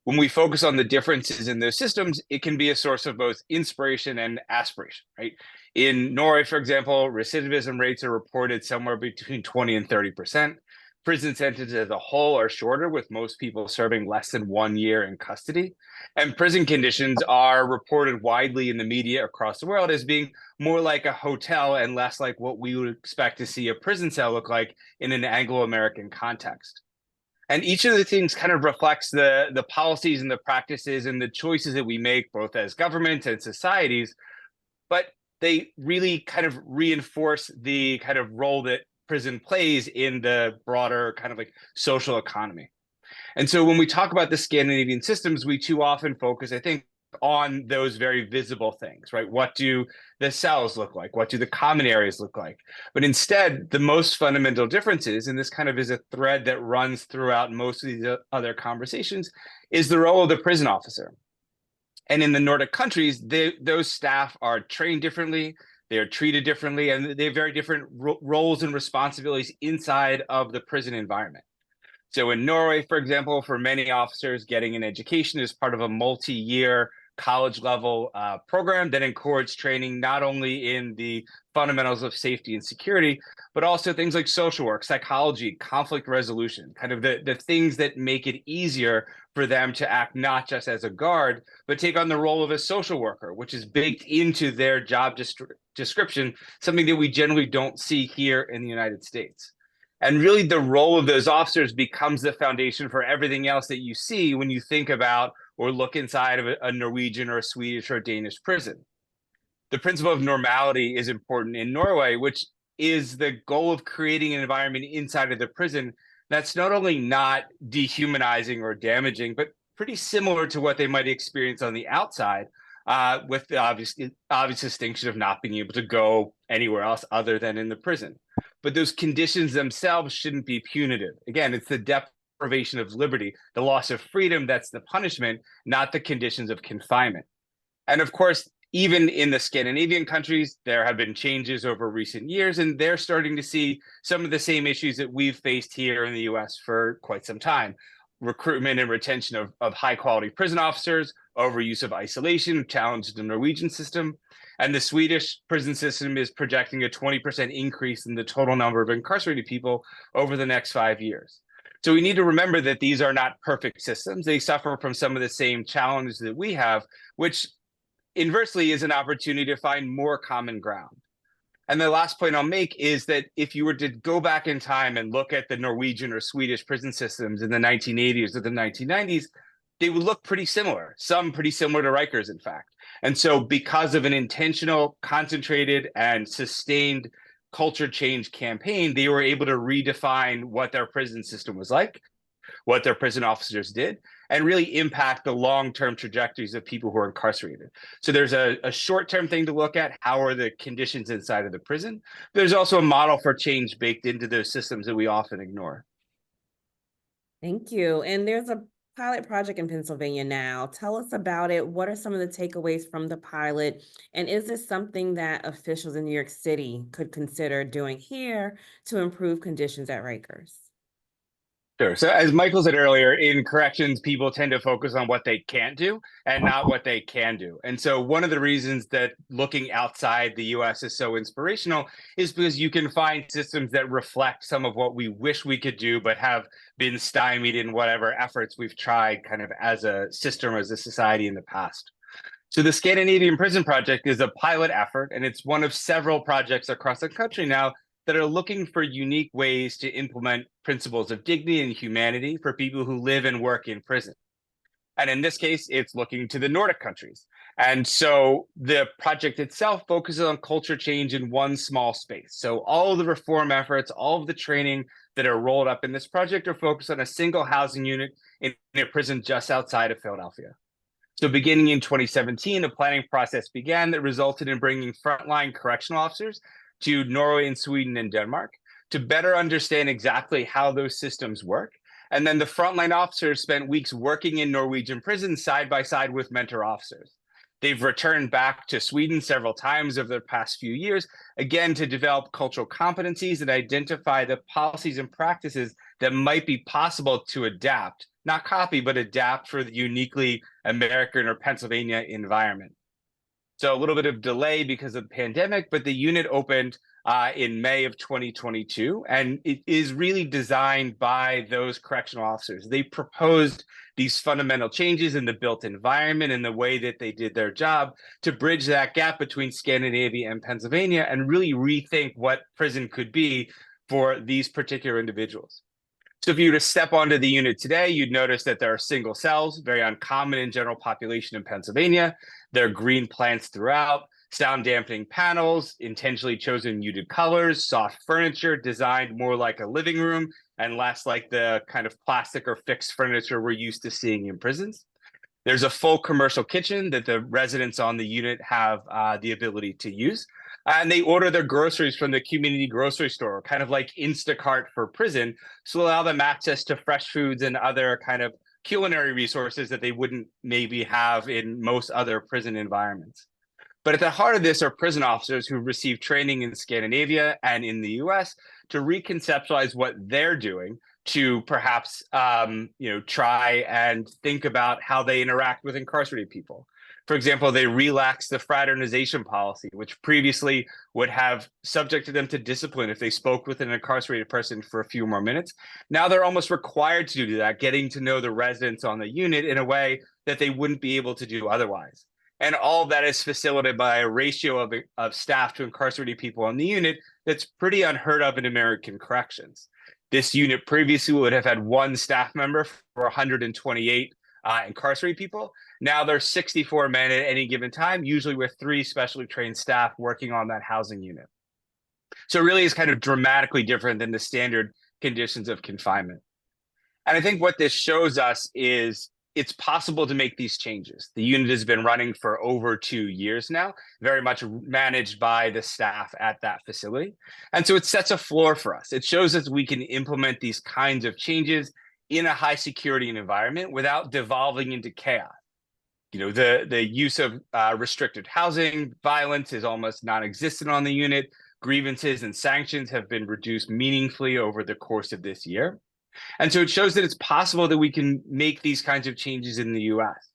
G: When we focus on the differences in those systems, it can be a source of both inspiration and aspiration, right? In Norway, for example, recidivism rates are reported somewhere between 20 and 30%. Prison sentences as a whole are shorter, with most people serving less than 1 year in custody. And prison conditions are reported widely in the media across the world as being more like a hotel and less like what we would expect to see a prison cell look like in an Anglo-American context. And each of the things kind of reflects the policies and the practices and the choices that we make, both as governments and societies, but they really kind of reinforce the kind of role that prison plays in the broader kind of like social economy. And so when we talk about the Scandinavian systems, we too often focus, I think, on those very visible things, right? What do the cells look like? What do the common areas look like? But instead, the most fundamental differences, and this kind of is a thread that runs throughout most of these other conversations, is the role of the prison officer. And in the Nordic countries, those staff are trained differently, they are treated differently, and they have very different roles and responsibilities inside of the prison environment. So in Norway, for example, for many officers, getting an education is part of a multi-year college level program that encourages training not only in the fundamentals of safety and security, but also things like social work, psychology, conflict resolution, kind of the things that make it easier for them to act not just as a guard, but take on the role of a social worker, which is baked into their job description, something that we generally don't see here in the United States. And really the role of those officers becomes the foundation for everything else that you see when you think about or look inside of a Norwegian or a Swedish or a Danish prison. The principle of normality is important in Norway, which is the goal of creating an environment inside of the prison that's not only not dehumanizing or damaging, but pretty similar to what they might experience on the outside, with the obvious distinction of not being able to go anywhere else other than in the prison. But those conditions themselves shouldn't be punitive. Again, it's the deprivation of liberty, the loss of freedom, that's the punishment, not the conditions of confinement. And of course, even in the Scandinavian countries, there have been changes over recent years, and they're starting to see some of the same issues that we've faced here in the US for quite some time. Recruitment and retention of high quality prison officers, overuse of isolation, challenge the Norwegian system. And the Swedish prison system is projecting a 20% increase in the total number of incarcerated people over the next 5 years. So we need to remember that these are not perfect systems. They suffer from some of the same challenges that we have, which inversely is an opportunity to find more common ground. And the last point I'll make is that if you were to go back in time and look at the Norwegian or Swedish prison systems in the 1980s or the 1990s, they would look pretty similar, some pretty similar to Rikers, in fact. And so because of an intentional, concentrated, and sustained culture change campaign, they were able to redefine what their prison system was like, what their prison officers did, and really impact the long-term trajectories of people who are incarcerated. So there's a short-term thing to look at, how are the conditions inside of the prison? There's also a model for change baked into those systems that we often ignore.
C: Thank you. And there's a pilot project in Pennsylvania now. Tell us about it. What are some of the takeaways from the pilot? And is this something that officials in New York City could consider doing here to improve conditions at Rikers?
G: Sure. So as Michael said earlier, in corrections, people tend to focus on what they can't do and not what they can do. And so one of the reasons that looking outside the US is so inspirational is because you can find systems that reflect some of what we wish we could do, but have been stymied in whatever efforts we've tried kind of as a system, as a society in the past. So the Scandinavian Prison Project is a pilot effort, and it's one of several projects across the country now that are looking for unique ways to implement principles of dignity and humanity for people who live and work in prison. And in this case, it's looking to the Nordic countries. And so the project itself focuses on culture change in one small space. So all of the reform efforts, all of the training that are rolled up in this project are focused on a single housing unit in a prison just outside of Philadelphia. So beginning in 2017, a planning process began that resulted in bringing frontline correctional officers to Norway and Sweden and Denmark to better understand exactly how those systems work. And then the frontline officers spent weeks working in Norwegian prisons side by side with mentor officers. They've returned back to Sweden several times over the past few years, again, to develop cultural competencies and identify the policies and practices that might be possible to adapt, not copy, but adapt for the uniquely American or Pennsylvania environment. So a little bit of delay because of the pandemic, but the unit opened in May of 2022, and it is really designed by those correctional officers. They proposed these fundamental changes in the built environment and the way that they did their job to bridge that gap between Scandinavia and Pennsylvania and really rethink what prison could be for these particular individuals. So if you were to step onto the unit today, you'd notice that there are single cells, very uncommon in general population in Pennsylvania. There are green plants throughout, sound dampening panels, intentionally chosen muted colors, soft furniture designed more like a living room and less like the kind of plastic or fixed furniture we're used to seeing in prisons. There's a full commercial kitchen that the residents on the unit have the ability to use. And they order their groceries from the community grocery store, kind of like Instacart for prison, to allow them access to fresh foods and other kind of culinary resources that they wouldn't maybe have in most other prison environments. But at the heart of this are prison officers who receive training in Scandinavia and in the US to reconceptualize what they're doing to perhaps try and think about how they interact with incarcerated people. For example, they relaxed the fraternization policy, which previously would have subjected them to discipline if they spoke with an incarcerated person for a few more minutes. Now they're almost required to do that, getting to know the residents on the unit in a way that they wouldn't be able to do otherwise. And all of that is facilitated by a ratio of staff to incarcerated people on the unit that's pretty unheard of in American corrections. This unit previously would have had one staff member for 128 incarcerated people. Now there's 64 men at any given time, usually with 3 specially trained staff working on that housing unit. So it really is kind of dramatically different than the standard conditions of confinement. And I think what this shows us is it's possible to make these changes. The unit has been running for over 2 years now, very much managed by the staff at that facility. And so it sets a floor for us. It shows us we can implement these kinds of changes in a high security environment without devolving into chaos. The use of restricted housing, violence is almost non-existent on the unit. Grievances and sanctions have been reduced meaningfully over the course of this year. And so it shows that it's possible that we can make these kinds of changes in the US.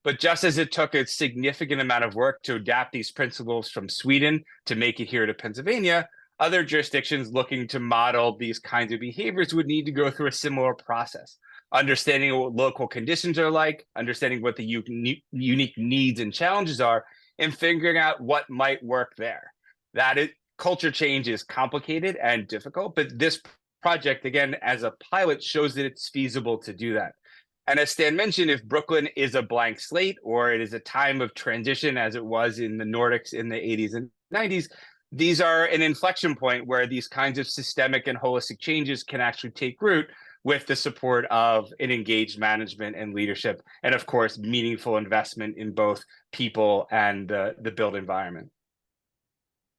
G: But just as it took a significant amount of work to adapt these principles from Sweden to make it here to Pennsylvania, other jurisdictions looking to model these kinds of behaviors would need to go through a similar process, understanding what local conditions are like, understanding what the unique needs and challenges are, and figuring out what might work there. Culture change is complicated and difficult, but this project, again, as a pilot, shows that it's feasible to do that. And as Stan mentioned, if Brooklyn is a blank slate or it is a time of transition as it was in the Nordics in the 80s and 90s, these are an inflection point where these kinds of systemic and holistic changes can actually take root with the support of an engaged management and leadership, and of course, meaningful investment in both people and the built environment.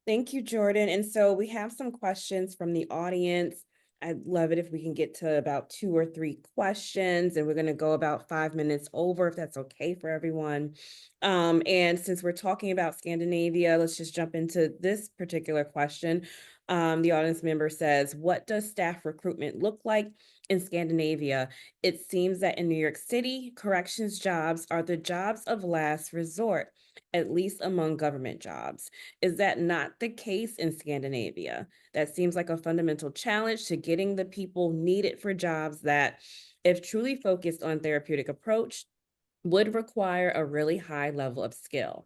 C: Thank you, Jordan. And so we have some questions from the audience. I'd love it if we can get to about 2 or 3 questions, and we're going to go about 5 minutes over if that's okay for everyone. And since we're talking about Scandinavia, let's just jump into this particular question. The audience member says, what does staff recruitment look like in Scandinavia? It seems that in New York City, corrections jobs are the jobs of last resort, at least among government jobs. Is that not the case in Scandinavia? That seems like a fundamental challenge to getting the people needed for jobs that, if truly focused on therapeutic approach, would require a really high level of skill.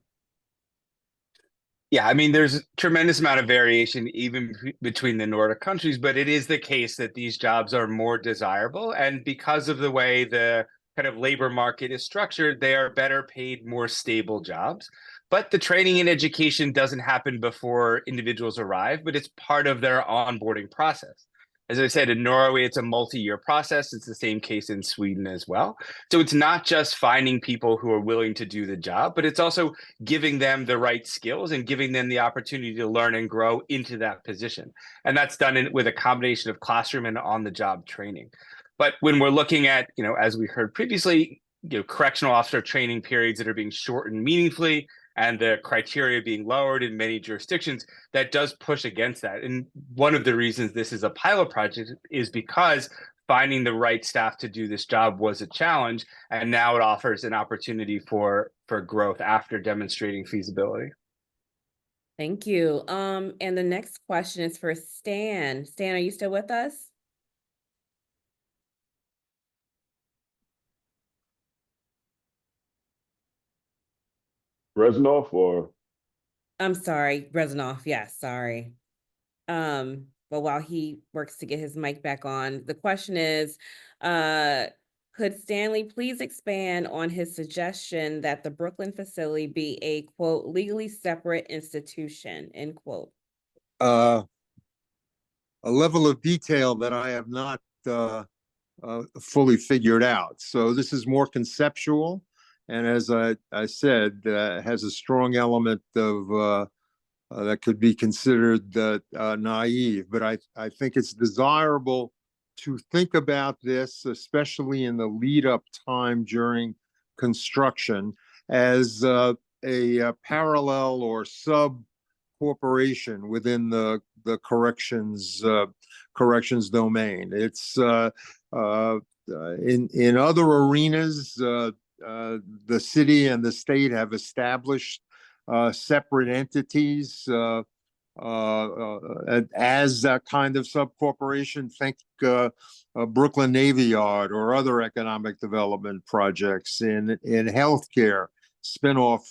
G: Yeah, I mean, there's a tremendous amount of variation even between the Nordic countries, but it is the case that these jobs are more desirable. And because of the way the kind of labor market is structured, they are better paid, more stable jobs. But the training and education doesn't happen before individuals arrive, but it's part of their onboarding process. As I said, in Norway, it's a multi-year process. It's the same case in Sweden as well. So it's not just finding people who are willing to do the job, but it's also giving them the right skills and giving them the opportunity to learn and grow into that position. And that's done with a combination of classroom and on-the-job training. But when we're looking at, as we heard previously, correctional officer training periods that are being shortened meaningfully, and the criteria being lowered in many jurisdictions, that does push against that. And one of the reasons this is a pilot project is because finding the right staff to do this job was a challenge, and now it offers an opportunity for growth after demonstrating feasibility.
C: Thank you. And the next question is for Stan. Stan, are you still with us?
B: Reznov or
C: I'm sorry, Rezanoff. Yes, sorry. But while he works to get his mic back on, the question is, could Stanley please expand on his suggestion that the Brooklyn facility be a, quote, legally separate institution, end quote?
E: A level of detail that I have not fully figured out. So this is more conceptual, and as I said, has a strong element of that could be considered naive. But I think it's desirable to think about this, especially in the lead up time during construction, as a parallel or sub corporation within the corrections domain. It's in other arenas, the city and the state have established separate entities as a kind of subcorporation. Think Brooklyn Navy Yard or other economic development projects in healthcare, spin-off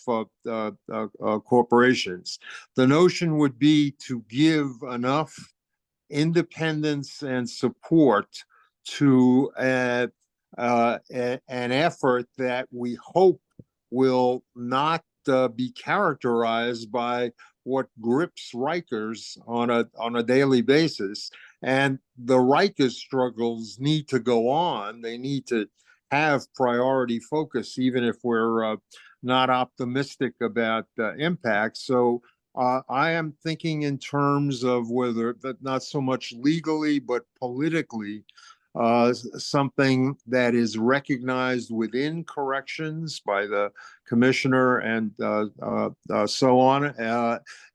E: corporations. The notion would be to give enough independence and support to an effort that we hope will not be characterized by what grips Rikers on a daily basis. And the Riker struggles need to go on. They need to have priority focus, even if we're not optimistic about impact. So I am thinking in terms of whether that not so much legally, but politically, something that is recognized within corrections by the commissioner and so on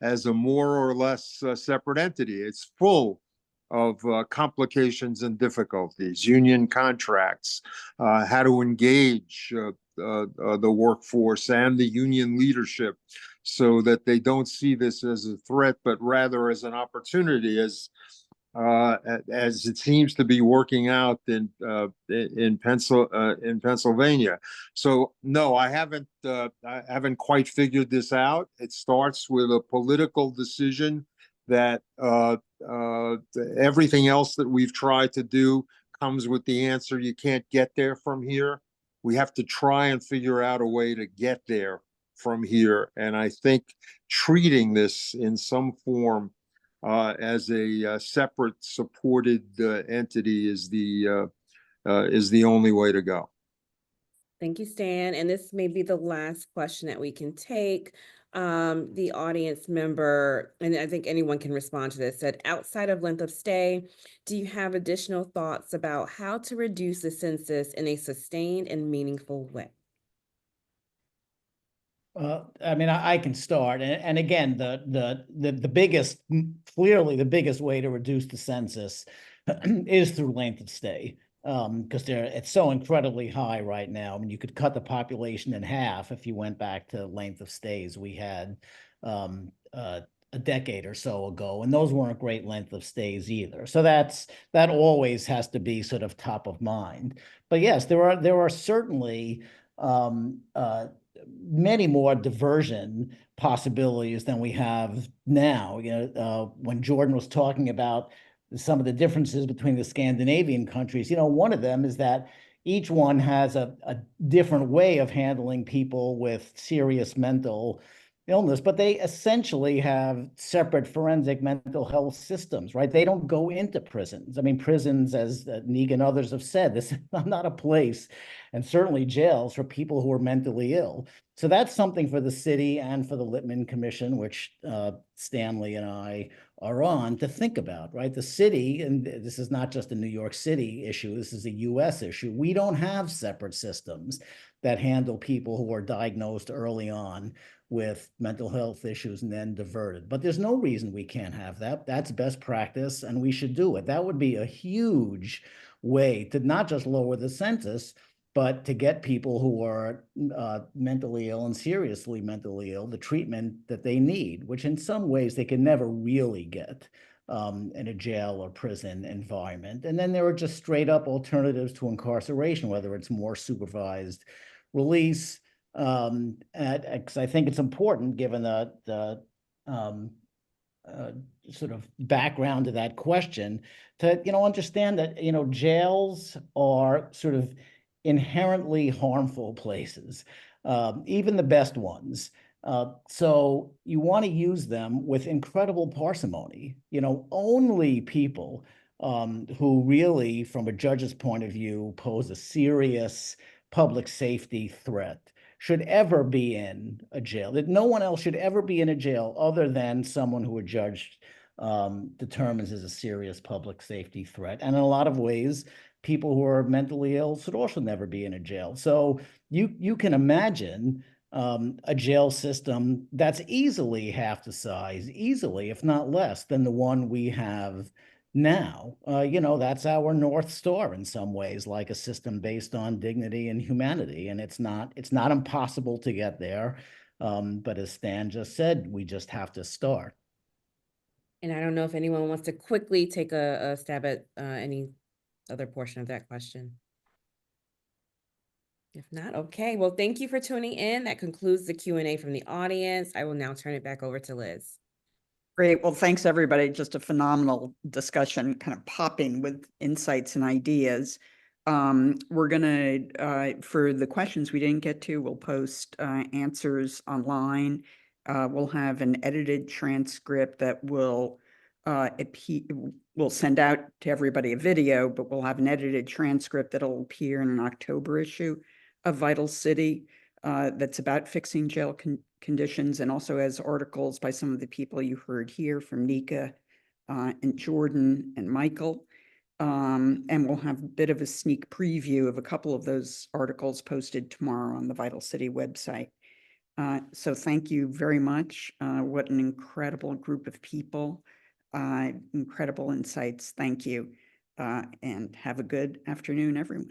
E: as a more or less separate entity. It's full of complications and difficulties, union contracts, how to engage the workforce and the union leadership so that they don't see this as a threat, but rather as an opportunity, as it seems to be working out in Pennsylvania. So no, I haven't quite figured this out. It starts with a political decision that everything else that we've tried to do comes with the answer, you can't get there from here. We have to try and figure out a way to get there from here. And I think treating this in some form as a separate supported entity is the only way to go.
C: Thank you, Stan. And this may be the last question that we can take. The audience member, and I think anyone can respond to this, said, outside of length of stay, do you have additional thoughts about how to reduce the census in a sustained and meaningful way?
D: I mean, I can start, and again, the biggest, clearly the biggest way to reduce the census is through length of stay, because it's so incredibly high right now. I mean, you could cut the population in half if you went back to length of stays we had a decade or so ago, and those weren't great length of stays either. So that always has to be sort of top of mind. But yes, there are certainly many more diversion possibilities than we have now. You know, when Jordan was talking about some of the differences between the Scandinavian countries, you know, one of them is that each one has a different way of handling people with serious mental illness, but they essentially have separate forensic mental health systems, right? They don't go into prisons. I mean, prisons, as Negan and others have said, this is not a place, and certainly jails, for people who are mentally ill. So that's something for the city and for the Littman Commission, which Stanley and I are on, to think about, right? The city, and this is not just a New York City issue, this is a US issue. We don't have separate systems that handle people who are diagnosed early on with mental health issues and then diverted. But there's no reason we can't have that. That's best practice, and we should do it. That would be a huge way to not just lower the census, But to get people who are mentally ill and seriously mentally ill, the treatment that they need, which in some ways they can never really get in a jail or prison environment. And then there are just straight up alternatives to incarceration, whether it's more supervised release. Because I think it's important, given the sort of background to that question, to understand that jails are sort of inherently harmful places, even the best ones. So you want to use them with incredible parsimony. Only people who really, from a judge's point of view, pose a serious public safety threat should ever be in a jail. That no one else should ever be in a jail other than someone who a judge determines is a serious public safety threat. And in a lot of ways, people who are mentally ill should also never be in a jail. So you can imagine a jail system that's easily half the size, easily, if not less, than the one we have now. That's our North Star in some ways, like a system based on dignity and humanity. And it's not impossible to get there. But as Stan just said, we just have to start.
C: And I don't know if anyone wants to quickly take a stab at any other portion of that question. If not, okay. Well, thank you for tuning in. That concludes the Q&A from the audience. I will now turn it back over to Liz.
A: Great. Well, thanks, everybody. Just a phenomenal discussion, kind of popping with insights and ideas. We're going to, for the questions we didn't get to, we'll post answers online. We'll have an edited transcript that will we'll send out to everybody a video, but we'll have an edited transcript that'll appear in an October issue of Vital City that's about fixing jail conditions, and also has articles by some of the people you heard here from Nika and Jordan and Michael. And we'll have a bit of a sneak preview of a couple of those articles posted tomorrow on the Vital City website. So thank you very much. What an incredible group of people, incredible insights. Thank you. And have a good afternoon, everyone.